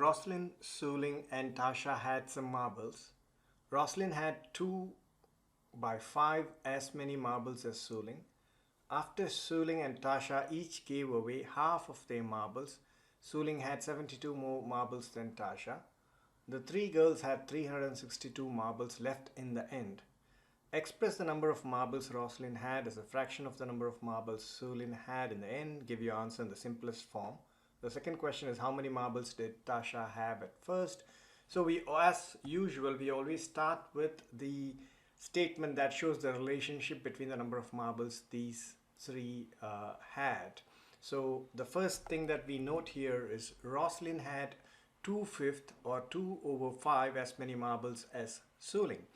Rosalind, Suling and Tasha had some marbles. Rosalind had 2 by 5 as many marbles as Suling. After Suling and Tasha each gave away half of their marbles, Suling had 72 more marbles than Tasha. The 3 girls had 362 marbles left in the end. Express the number of marbles Rosalind had as a fraction of the number of marbles Suling had in the end. Give your answer in the simplest form. The second question is, how many marbles did Tasha have at first? So as usual, we always start with the statement that shows the relationship between the number of marbles these 3 had. So the first thing that we note here is Rosalind had 2/5 or 2/5 as many marbles as Suling.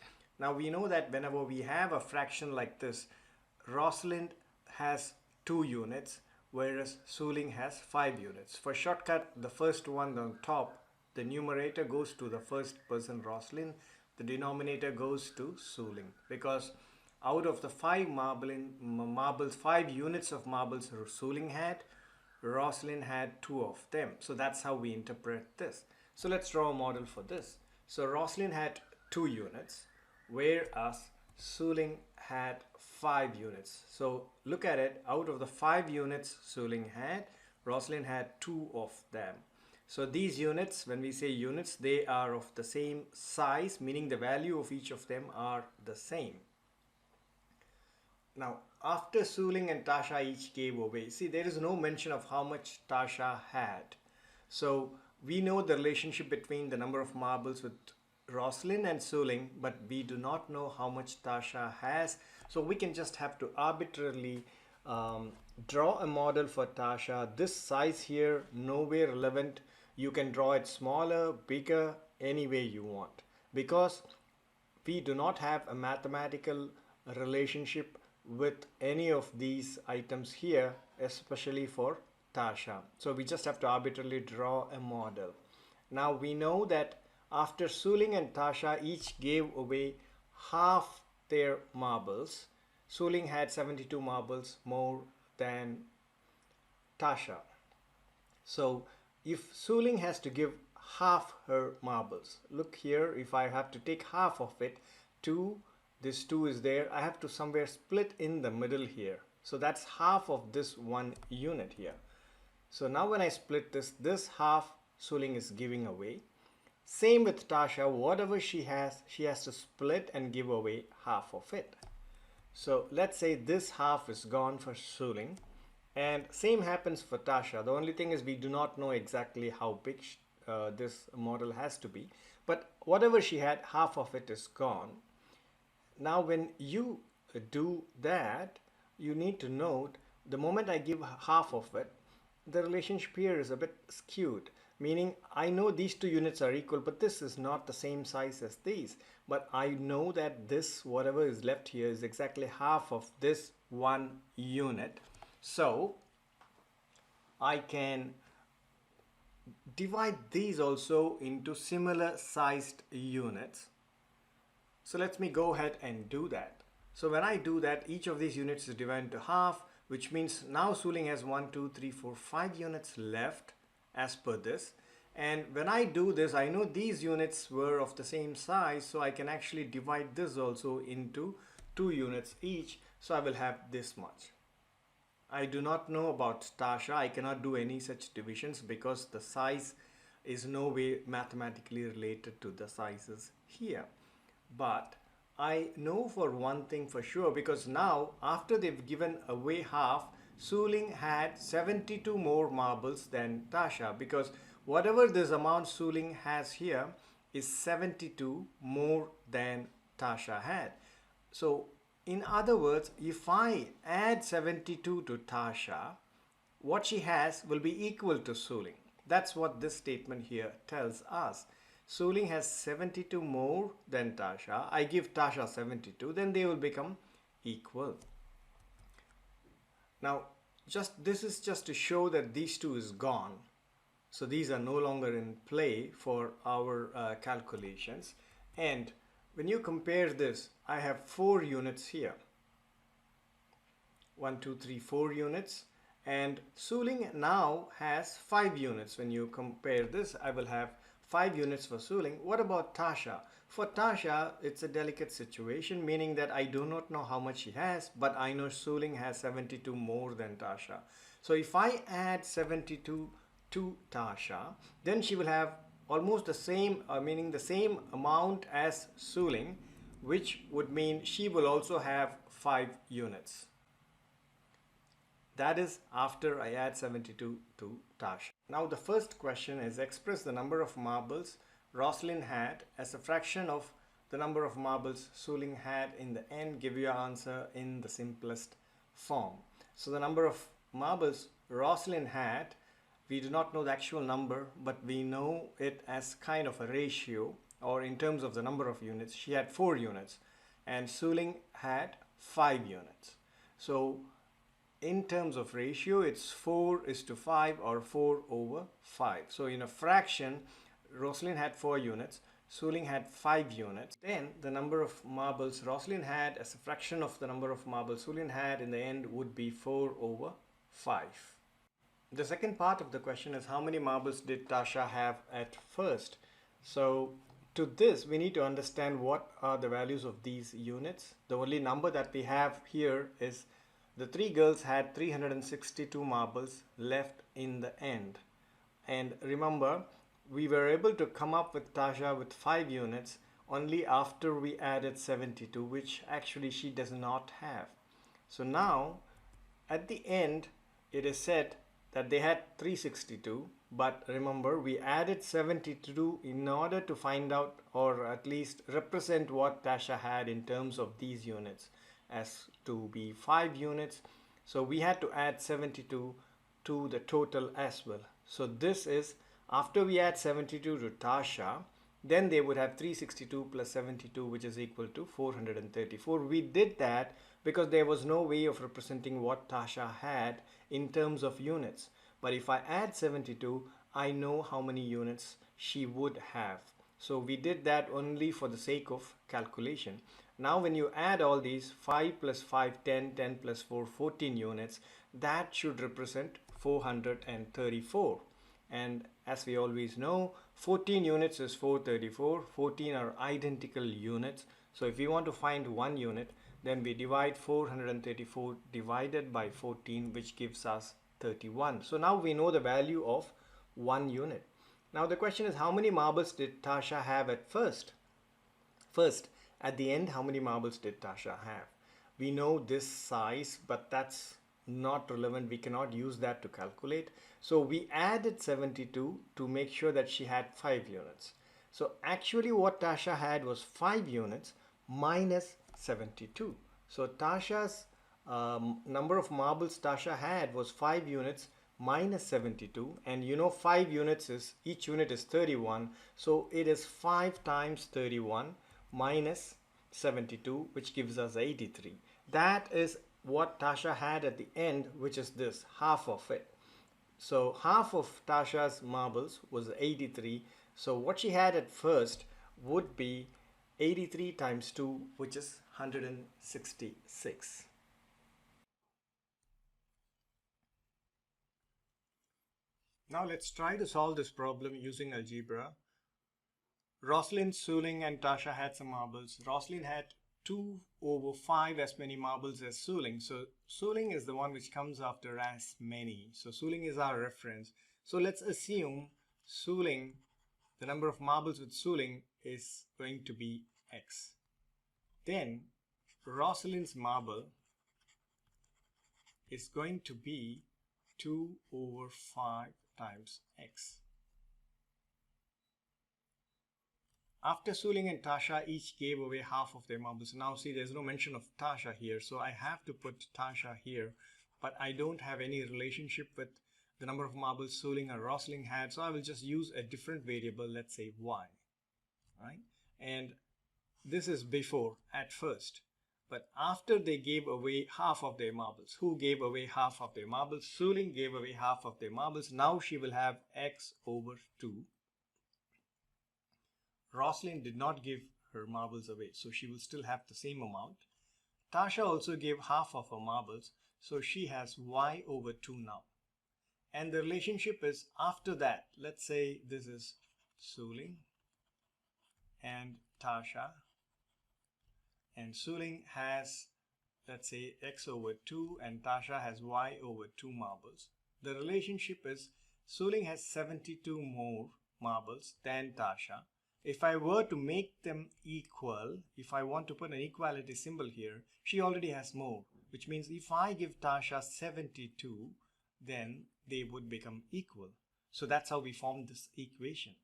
Now we know that whenever we have a fraction like this, Rosalind has 2 units, whereas Suling has 5 units. For shortcut, the first one on top, the numerator goes to the first person Rosalind, the denominator goes to Suling, because out of the 5 units of marbles Suling had, Rosalind had 2 of them. So that's how we interpret this. So let's draw a model for this. So Rosalind had 2 units, whereas Suling had 5 units. So look at it, out of the 5 units Suling had, Rosalind had 2 of them. So these units, when we say units, they are of the same size, meaning the value of each of them are the same. Now after Suling and Tasha each gave away, see, there is no mention of how much Tasha had. So we know the relationship between the number of marbles with Rosalind and Suling, but we do not know how much Tasha has. So we can just have to arbitrarily draw a model for Tasha. This size here, nowhere relevant. You can draw it smaller, bigger, any way you want, because we do not have a mathematical relationship with any of these items here, especially for Tasha. So we just have to arbitrarily draw a model. Now we know that after Suling and Tasha each gave away half their marbles, Suling had 72 marbles more than Tasha. So if Suling has to give half her marbles, look here, if I have to take half of it, 2, this 2 is there, I have to somewhere split in the middle here. So that's half of this 1 unit here. So now when I split this half Suling is giving away. Same with Tasha, whatever she has to split and give away half of it. So let's say this half is gone for Suling, and same happens for Tasha. The only thing is we do not know exactly how big this model has to be, but whatever she had, half of it is gone. Now when you do that, you need to note the moment I give half of it, the relationship here is a bit skewed. Meaning I know these 2 units are equal, but this is not the same size as these. But I know that this, whatever is left here, is exactly half of this 1 unit. So I can divide these also into similar sized units. So let me go ahead and do that. So when I do that, each of these units is divided into half, which means now Suling has 1, 2, 3, 4, 5 units left as per this. And when I do this, I know these units were of the same size, so I can actually divide this also into 2 units each. So I will have this much. I do not know about Tasha. I cannot do any such divisions because the size is no way mathematically related to the sizes here. But I know for one thing for sure, because now after they've given away half, Suling had 72 more marbles than Tasha, because whatever this amount Suling has here is 72 more than Tasha had. So in other words, if I add 72 to Tasha, what she has will be equal to Suling. That's what this statement here tells us. Suling has 72 more than Tasha. I give Tasha 72, then they will become equal. Now this is just to show that these 2 is gone. So these are no longer in play for our calculations. And when you compare this, I have 4 units here. 1, 2, 3, 4 units. And Suling now has 5 units. When you compare this, I will have 5 units for Suling. What about Tasha? For Tasha, it's a delicate situation, meaning that I do not know how much she has, but I know Suling has 72 more than Tasha. So if I add 72 to Tasha, then she will have almost the same, meaning the same amount as Suling, which would mean she will also have 5 units. That is after I add 72 to Tasha. Now the first question is express the number of marbles Rosalind had as a fraction of the number of marbles Suling had in the end. Give your answer in the simplest form. So the number of marbles Rosalind had, we do not know the actual number, but we know it as kind of a ratio, or in terms of the number of units. She had 4 units and Suling had 5 units. So in terms of ratio, it's 4:5 or 4/5. So in a fraction, Rosalind had 4 units, Suling had 5 units. Then the number of marbles Rosalind had as a fraction of the number of marbles Suling had in the end would be 4/5. The second part of the question is how many marbles did Tasha have at first? So to this, we need to understand what are the values of these units. The only number that we have here is the 3 girls had 362 marbles left in the end. And remember, we were able to come up with Tasha with 5 units only after we added 72, which actually she does not have. So now, at the end, it is said that they had 362, but remember, we added 72 in order to find out, or at least represent, what Tasha had in terms of these units as to be 5 units. So we had to add 72 to the total as well. So this is after we add 72 to Tasha, then they would have 362 plus 72, which is equal to 434. We did that because there was no way of representing what Tasha had in terms of units. But if I add 72, I know how many units she would have. So we did that only for the sake of calculation. Now when you add all these, 5 plus 5, 10, 10 plus 4, 14 units, that should represent 434. And as we always know, 14 units is 434. 14 are identical units. So if we want to find one unit, then we divide 434 divided by 14, which gives us 31. So now we know the value of 1 unit. Now the question is, how many marbles did Tasha have at first? First, at the end, how many marbles did Tasha have? We know this size, but that's not relevant. We cannot use that to calculate. So we added 72 to make sure that she had 5 units. So actually what Tasha had was 5 units minus 72. So Tasha's number of marbles Tasha had was 5 units minus 72, and you know 5 units is, each unit is 31, so it is 5 times 31 minus 72, which gives us 83. That is what Tasha had at the end, which is this, half of it. So half of Tasha's marbles was 83. So what she had at first would be 83 times 2, which is 166. Now let's try to solve this problem using algebra. Rosalind, Suling and Tasha had some marbles. Rosalind had 2/5 as many marbles as Suling. So Suling is the one which comes after as many. So Suling is our reference. So let's assume Suling, the number of marbles with Suling is going to be x. Then Rosalind's marble is going to be 2/5 times x. After Suling and Tasha each gave away half of their marbles. Now see, there's no mention of Tasha here, so I have to put Tasha here, but I don't have any relationship with the number of marbles Suling or Rosalind had, so I will just use a different variable, let's say y, right? And this is before, at first. But after they gave away half of their marbles, who gave away half of their marbles? Suling gave away half of their marbles. Now she will have x/2. Rosalind did not give her marbles away, so she will still have the same amount. Tasha also gave half of her marbles, So she has y over 2 now. And the relationship is after that. Let's say this is Suling and Tasha. And Suling has, let's say, x over 2 and Tasha has y over 2 marbles. The relationship is Suling has 72 more marbles than Tasha. If I were to make them equal, if I want to put an equality symbol here, she already has more, which means if I give Tasha 72, then they would become equal. So that's how we form this equation.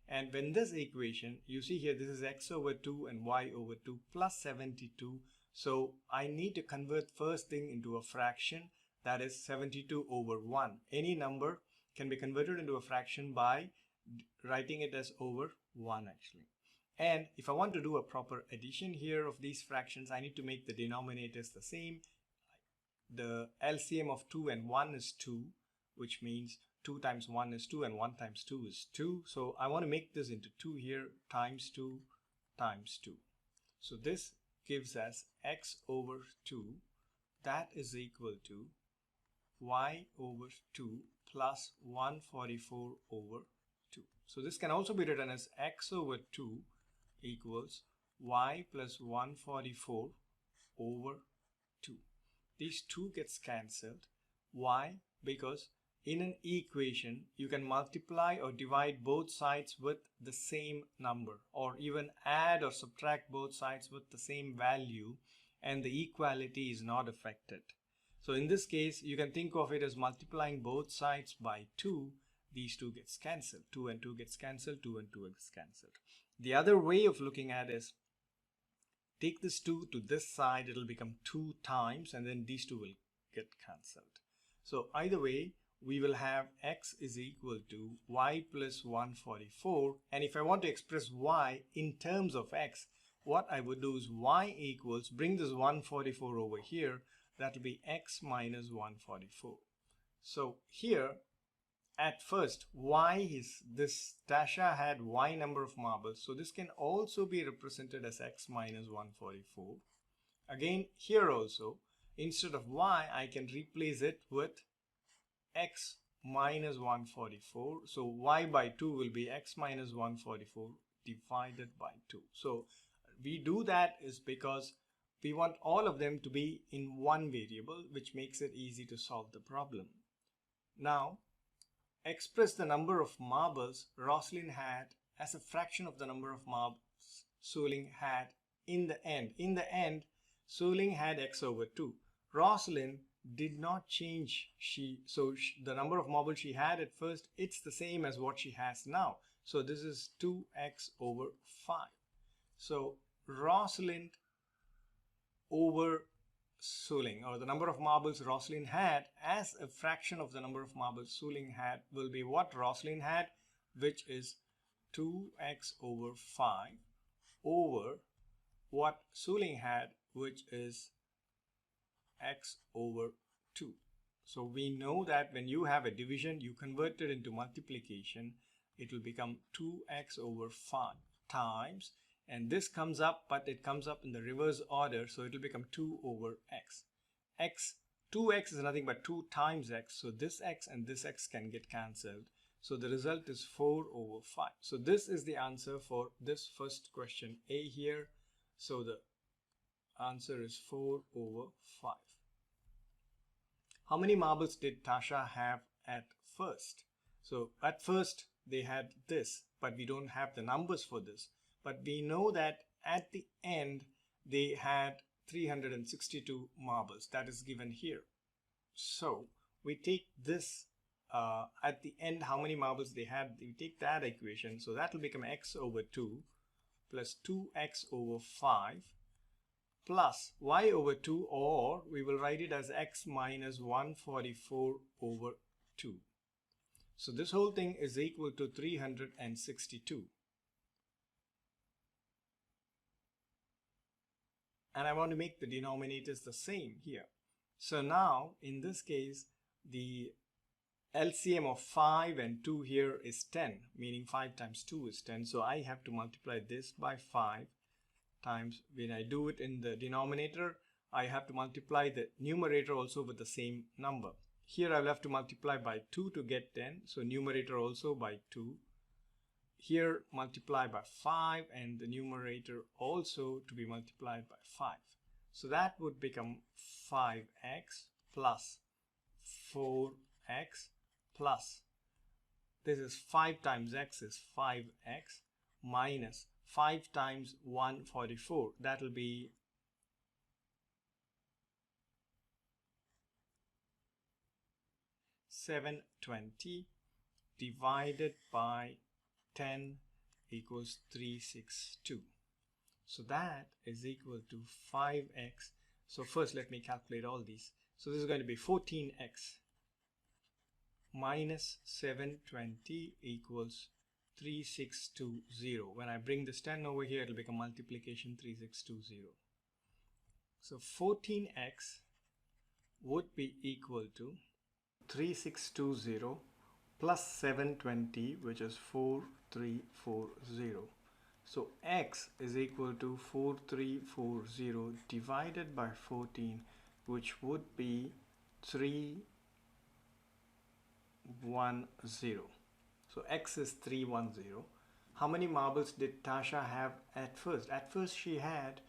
And when this equation, you see here, this is x over 2 and y over 2 plus 72. So I need to convert first thing into a fraction, that is 72 over 1. Any number can be converted into a fraction by writing it as over 1 actually. And if I want to do a proper addition here of these fractions, I need to make the denominators the same. The LCM of 2 and 1 is 2, which means 2 times 1 is 2 and 1 times 2 is 2. So I want to make this into 2 here, times 2 times 2. So this gives us x over 2, that is equal to y over 2 plus 144 over 2. So this can also be written as x over 2 equals y plus 144 over 2. These 2 gets cancelled. Why? Because in an equation, you can multiply or divide both sides with the same number, or even add or subtract both sides with the same value, and the equality is not affected. So in this case, you can think of it as multiplying both sides by 2. These 2 gets cancelled. 2 and 2 gets cancelled. 2 and 2 gets cancelled. The other way of looking at it is take this 2 to this side, it will become 2 times, and then these 2 will get cancelled. So either way, we will have x is equal to y plus 144. And if I want to express y in terms of x, what I would do is y equals, bring this 144 over here, that will be x minus 144. So here, at first, y is this, Tasha had y number of marbles, so this can also be represented as x minus 144. Again, here also, instead of y, I can replace it with x minus 144. So y by 2 will be x minus 144 divided by 2. So we do that is because we want all of them to be in one variable, which makes it easy to solve the problem. Now, express the number of marbles Rosalind had as a fraction of the number of marbles Suling had in the end. In the end, Suling had x over 2. Rosalind did not change. The number of marbles she had at first, it's the same as what she has now. So this is 2x over 5. So Rosalind over Suling, or the number of marbles Rosalind had as a fraction of the number of marbles Suling had, will be what Rosalind had, which is 2x over 5 over what Suling had, which is x over 2. So we know that when you have a division, you convert it into multiplication, it will become 2x over 5 times, and this comes up, but it comes up in the reverse order, so it will become 2 over x. 2x is nothing but 2 times x, so this x and this x can get cancelled. So the result is 4 over 5. So this is the answer for this first question A here. So the answer is 4 over 5. How many marbles did Tasha have at first? So at first they had this, but we don't have the numbers for this. But we know that at the end they had 362 marbles. That is given here. So we take this at the end, how many marbles they had, we take that equation. So that will become x over 2 plus 2x over 5 plus y over 2, or we will write it as x minus 144 over 2. So this whole thing is equal to 362. And I want to make the denominators the same here. So now in this case, the LCM of 5 and 2 here is 10, meaning 5 times 2 is 10. So I have to multiply this by 5 times. When I do it in the denominator, I have to multiply the numerator also with the same number. Here I'll have to multiply by 2 to get 10. So numerator also by 2. Here multiply by 5 and the numerator also to be multiplied by 5. So that would become 5x plus 4x plus, this is 5 times x is 5x minus 5 times 144. That will be 720 divided by 10 equals 362. So that is equal to 5x. So first let me calculate all these. So this is going to be 14x minus 720 equals 3620. When I bring this 10 over here, it will become multiplication 3620. So 14x would be equal to 3620 plus 720, which is 4340. So x is equal to 4340 divided by 14, which would be 310. So x is 310. How many marbles did Tasha have at first? At first she had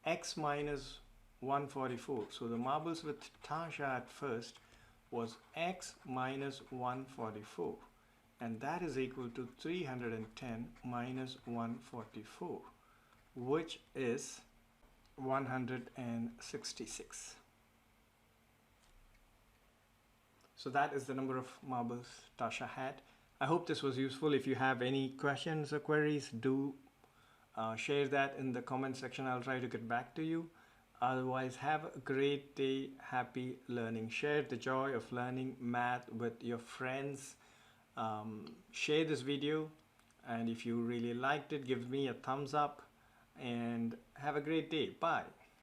x minus 144. So the marbles with Tasha at first was x minus 144, and that is equal to 310 minus 144, which is 166. So that is the number of marbles Tasha had. I hope this was useful. If you have any questions or queries, do share that in the comment section. I'll try to get back to you. Otherwise, have a great day. Happy learning. Share the joy of learning math with your friends. Share this video, and if you really liked it, give me a thumbs up, and have a great day. Bye.